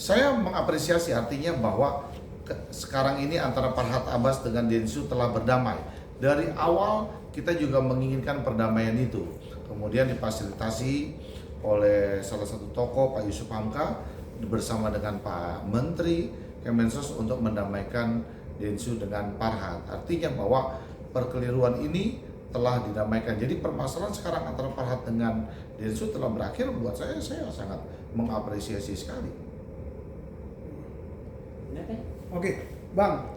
Saya mengapresiasi, artinya bahwa sekarang ini antara Farhad Abbas dengan Densu telah berdamai. Dari awal kita juga menginginkan perdamaian itu. Kemudian difasilitasi oleh salah satu tokoh, Pak Yusuf Hamka, bersama dengan Pak Menteri Kemensos untuk mendamaikan Densu dengan Farhad. Artinya bahwa perkeliruan ini telah didamaikan. Jadi permasalahan sekarang antara Farhad dengan Densu telah berakhir. Buat saya sangat mengapresiasi sekali. Oke, Bang,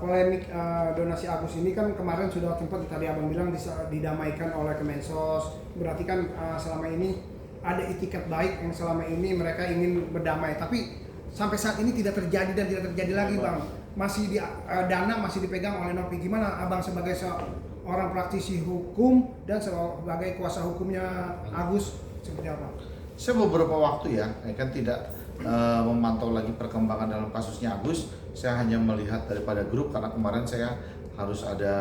polemik donasi Agus ini kan kemarin sudah sempat tadi Abang bilang didamaikan oleh Kemensos. Berarti kan selama ini ada itikat baik yang selama ini mereka ingin berdamai. Tapi sampai saat ini tidak terjadi dan tidak terjadi lagi, Bang. Masih dana masih dipegang oleh Novi. Gimana Abang sebagai seorang praktisi hukum dan sebagai kuasa hukumnya Agus seperti apa? Saya beberapa waktu ya kan tidak memantau lagi perkembangan dalam kasusnya Agus. Saya hanya melihat daripada grup karena kemarin saya harus ada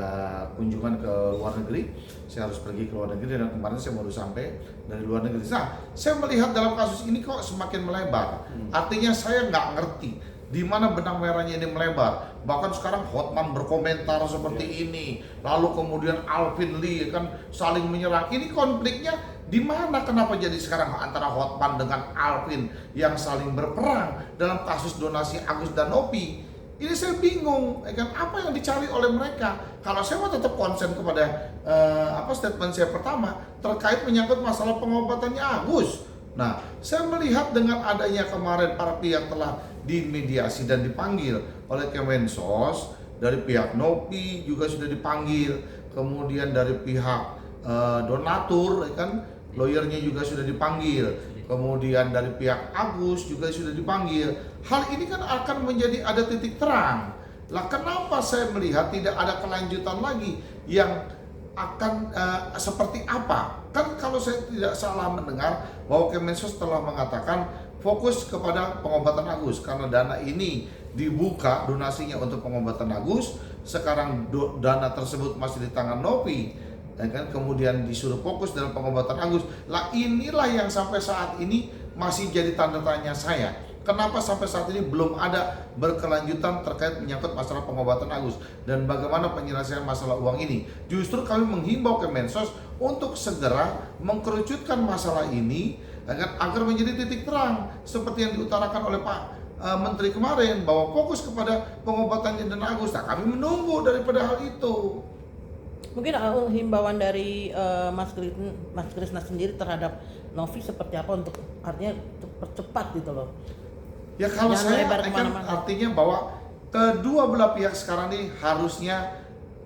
kunjungan ke luar negeri. Saya harus pergi ke luar negeri dan kemarin saya baru sampai dari luar negeri. Nah, saya melihat dalam kasus ini kok semakin melebar. Artinya saya nggak ngerti di mana benang merahnya ini melebar. Bahkan sekarang Hotman berkomentar seperti ini. Lalu kemudian Alvin Lee kan saling menyerang. Ini konfliknya di mana, kenapa jadi sekarang antara Hotman dengan Alvin yang saling berperang dalam kasus donasi Agus dan Novi? Ini saya bingung, kan apa yang dicari oleh mereka? Kalau saya mau tetap konsen kepada statement saya pertama terkait menyangkut masalah pengobatannya Agus. Nah, saya melihat dengan adanya kemarin para pihak telah dimediasi dan dipanggil oleh Kemensos, dari pihak Novi juga sudah dipanggil, kemudian dari pihak donatur, kan lawyernya juga sudah dipanggil, kemudian dari pihak Agus juga sudah dipanggil. Hal ini kan akan menjadi ada titik terang. Lah kenapa saya melihat tidak ada kelanjutan lagi yang akan seperti apa? Kan kalau saya tidak salah mendengar bahwa Kemensos telah mengatakan fokus kepada pengobatan Agus karena dana ini dibuka donasinya untuk pengobatan Agus. Sekarang dana tersebut masih di tangan Novi, dan kan kemudian disuruh fokus dalam pengobatan Agus. Lah inilah yang sampai saat ini masih jadi tanda tanya saya. Kenapa sampai saat ini belum ada berkelanjutan terkait menyangkut masalah pengobatan Agus dan bagaimana penyelesaian masalah uang ini? Justru kami menghimbau Kemensos untuk segera mengkerucutkan masalah ini agar menjadi titik terang seperti yang diutarakan oleh Pak Menteri kemarin bahwa fokus kepada pengobatannya dan Agus. Nah, kami menunggu daripada hal itu. Mungkin himbauan dari Mas Krisna sendiri terhadap Novi seperti apa untuk artinya percepat gitu loh. Ya kalau saya kan artinya bahwa kedua belah pihak sekarang ini harusnya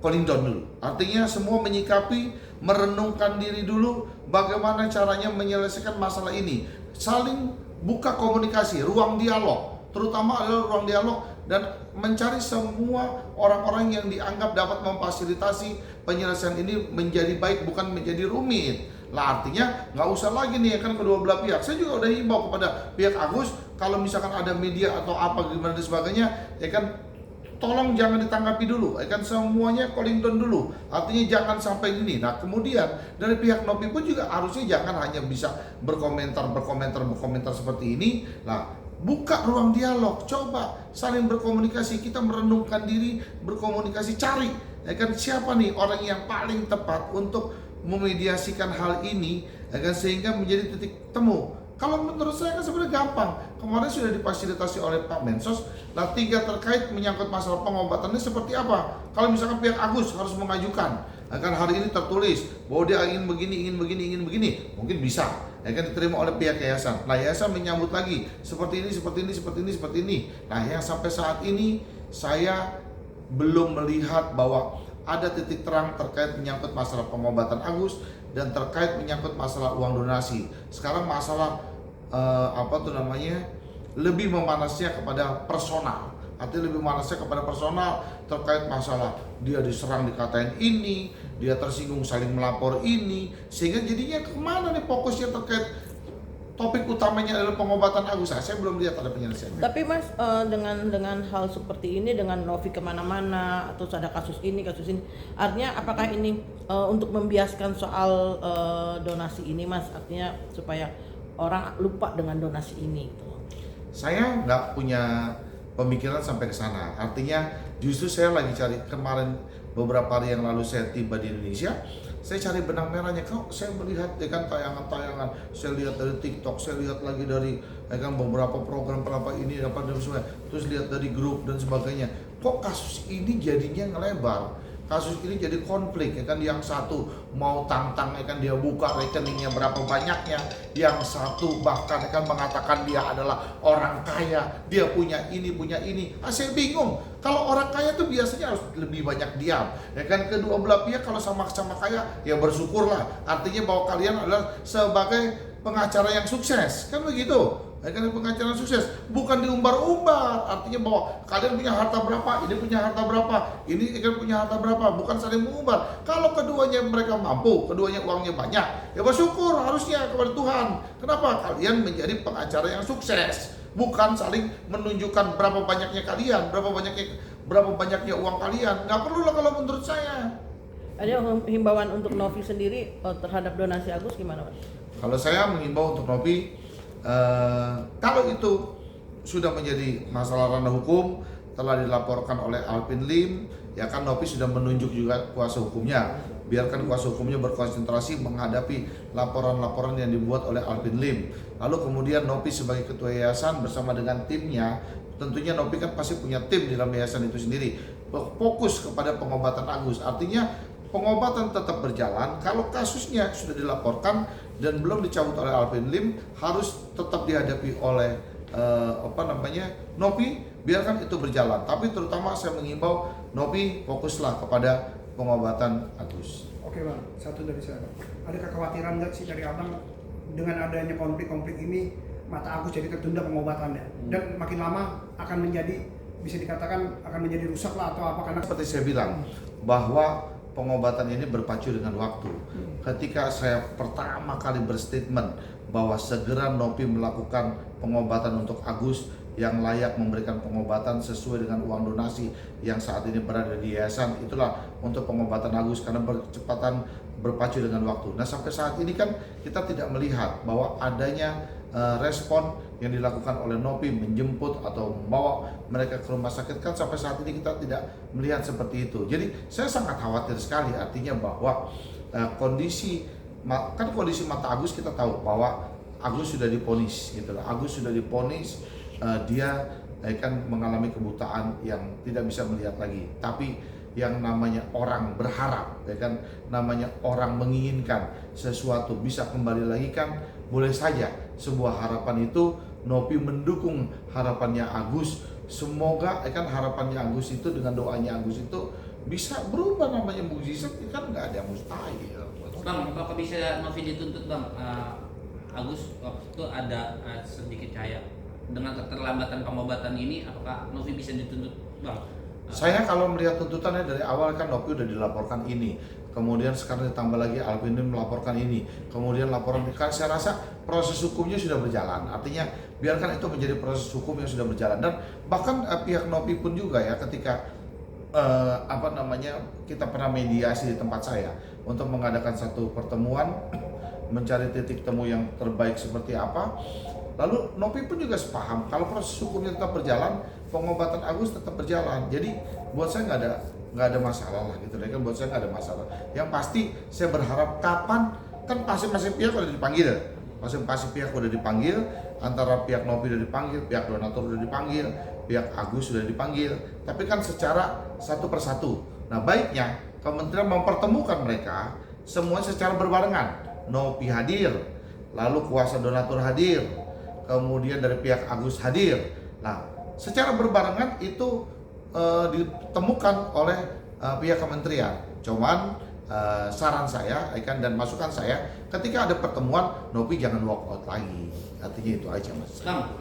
cooling down dulu. Artinya semua menyikapi, merenungkan diri dulu bagaimana caranya menyelesaikan masalah ini. Saling buka komunikasi, ruang dialog, terutama adalah ruang dialog dan mencari semua orang-orang yang dianggap dapat memfasilitasi penyelesaian ini menjadi baik, bukan menjadi rumit. Lah artinya nggak usah lagi nih kan kedua belah pihak. Saya juga udah himbau kepada pihak Agus, kalau misalkan ada media atau apa gimana dan sebagainya, ya kan tolong jangan ditanggapi dulu, ya kan semuanya calling down dulu. Artinya jangan sampai gini. Nah kemudian dari pihak Novi pun juga harusnya jangan hanya bisa berkomentar seperti ini. Nah buka ruang dialog, coba saling berkomunikasi, kita merenungkan diri, berkomunikasi, cari ya kan siapa nih orang yang paling tepat untuk memediasikan hal ini ya kan, sehingga menjadi titik temu. Kalau menurut saya kan sebenarnya gampang. Kemarin sudah difasilitasi oleh Pak Mensos. Nah, tinggal terkait menyangkut masalah pengobatannya seperti apa. Kalau misalkan pihak Agus harus mengajukan, akan hari ini tertulis bahwa dia ingin begini, mungkin bisa, ya kan diterima oleh pihak yayasan. Nah, yayasan menyambut lagi seperti ini. Nah, yang sampai saat ini saya belum melihat bahwa ada titik terang terkait menyangkut masalah pengobatan Agus dan terkait menyangkut masalah uang donasi. Sekarang masalah lebih memanasnya kepada personal. Artinya lebih memanasnya kepada personal terkait masalah dia diserang dikatain ini, dia tersinggung saling melapor ini, sehingga jadinya kemana nih fokusnya terkait topik utamanya adalah pengobatan Agus. Saya belum lihat ada penyelesaiannya. Tapi Mas, dengan hal seperti ini, dengan Novi kemana-mana, atau ada kasus ini, artinya apakah ini untuk membiaskan soal donasi ini, Mas? Artinya supaya orang lupa dengan donasi ini gitu. Saya nggak punya pemikiran sampai ke sana. Artinya justru saya lagi cari, kemarin beberapa hari yang lalu saya tiba di Indonesia, saya cari benang merahnya. Kok saya melihat ya kan tayangan-tayangan, saya lihat dari TikTok, saya lihat lagi dari ya kan beberapa program apa ini apa dan sebagainya, terus lihat dari grup dan sebagainya. Kok kasus ini jadinya ngelebar? Kasus ini jadi konflik ya kan, yang satu mau tantang ya kan, dia buka rekeningnya berapa banyaknya, yang satu bahkan ya kan mengatakan dia adalah orang kaya, dia punya ini. Saya bingung. Kalau orang kaya tuh biasanya harus lebih banyak diam ya kan. Kedua belah pihak kalau sama-sama kaya ya bersyukurlah, artinya bahwa kalian adalah sebagai pengacara yang sukses kan begitu. Ya kan, pengacara sukses bukan diumbar-umbar, artinya bahwa kalian punya harta berapa, ini punya harta berapa, ini kan punya harta berapa, bukan saling mengumbar. Kalau keduanya mereka mampu, keduanya uangnya banyak, ya bersyukur harusnya kepada Tuhan. Kenapa kalian menjadi pengacara yang sukses, bukan saling menunjukkan berapa banyaknya kalian, berapa banyaknya uang kalian. Nggak perlu lah kalau menurut saya. Ada himbauan untuk Novi sendiri terhadap donasi Agus gimana, Mas? Kalau saya mengimbau untuk Novi, kalau itu sudah menjadi masalah ranah hukum, telah dilaporkan oleh Alvin Lim, ya kan Novi sudah menunjuk juga kuasa hukumnya. Biarkan kuasa hukumnya berkonsentrasi menghadapi laporan-laporan yang dibuat oleh Alvin Lim. Lalu kemudian Novi sebagai ketua yayasan bersama dengan timnya, tentunya Novi kan pasti punya tim di dalam yayasan itu sendiri, fokus kepada pengobatan Agus. Artinya pengobatan tetap berjalan. Kalau kasusnya sudah dilaporkan dan belum dicabut oleh Alvin Lim, harus tetap dihadapi oleh Novi. Biarkan itu berjalan. Tapi terutama saya mengimbau Novi fokuslah kepada pengobatan Agus. Oke Bang, satu dari saya Bang. Ada kekhawatiran nggak sih dari Abang dengan adanya konflik-konflik ini, mata Agus jadi tertunda pengobatannya dan makin lama akan menjadi, bisa dikatakan akan menjadi rusak lah atau apa, karena seperti saya bilang bahwa pengobatan ini berpacu dengan waktu. Ketika saya pertama kali berstatement bahwa segera Novi melakukan pengobatan untuk Agus yang layak memberikan pengobatan sesuai dengan uang donasi yang saat ini berada di yayasan, itulah untuk pengobatan Agus karena bercepatan berpacu dengan waktu. Nah sampai saat ini kan kita tidak melihat bahwa adanya respon yang dilakukan oleh Novi menjemput atau membawa mereka ke rumah sakit, kan sampai saat ini kita tidak melihat seperti itu. Jadi saya sangat khawatir sekali, artinya bahwa kondisi mata Agus kita tahu bahwa Agus sudah diponis gitu loh. Agus sudah diponis, dia kan mengalami kebutaan yang tidak bisa melihat lagi. Tapi yang namanya orang berharap, ya kan, namanya orang menginginkan sesuatu bisa kembali lagi kan, boleh saja sebuah harapan itu Novi mendukung harapannya Agus. Semoga kan harapannya Agus itu dengan doanya Agus itu bisa berubah, namanya mukjizat kan nggak ada mustahil. Bang, apakah bisa Novi dituntut Bang? Agus waktu itu ada sedikit cahaya dengan keterlambatan pengobatan ini, apakah Novi bisa dituntut Bang? Saya kalau melihat tuntutannya dari awal kan Novi udah dilaporkan ini, kemudian sekarang ditambah lagi Alvin Lim melaporkan ini, kemudian laporan, kan saya rasa proses hukumnya sudah berjalan. Artinya biarkan itu menjadi proses hukum yang sudah berjalan, dan bahkan pihak Novi pun juga ya, ketika kita pernah mediasi di tempat saya untuk mengadakan satu pertemuan mencari titik temu yang terbaik seperti apa. Lalu Novi pun juga sepaham kalau proses hukumnya tetap berjalan, pengobatan Agus tetap berjalan. Jadi buat saya nggak ada masalah lah gitu, kan buat saya nggak ada masalah. Yang pasti saya berharap kapan, kan masing-masing pihak udah dipanggil, masing-masing pihak udah dipanggil, antara pihak Novi udah dipanggil, pihak donatur udah dipanggil, pihak Agus sudah dipanggil, tapi kan secara satu persatu. Nah baiknya kementerian mempertemukan mereka semuanya secara berbarengan. Novi hadir, lalu kuasa donatur hadir, kemudian dari pihak Agus hadir. Nah, secara berbarengan itu ditemukan oleh pihak kementerian. Cuman saran saya dan masukan saya, ketika ada pertemuan, Novi jangan walk out lagi. Artinya itu aja Mas. Bang,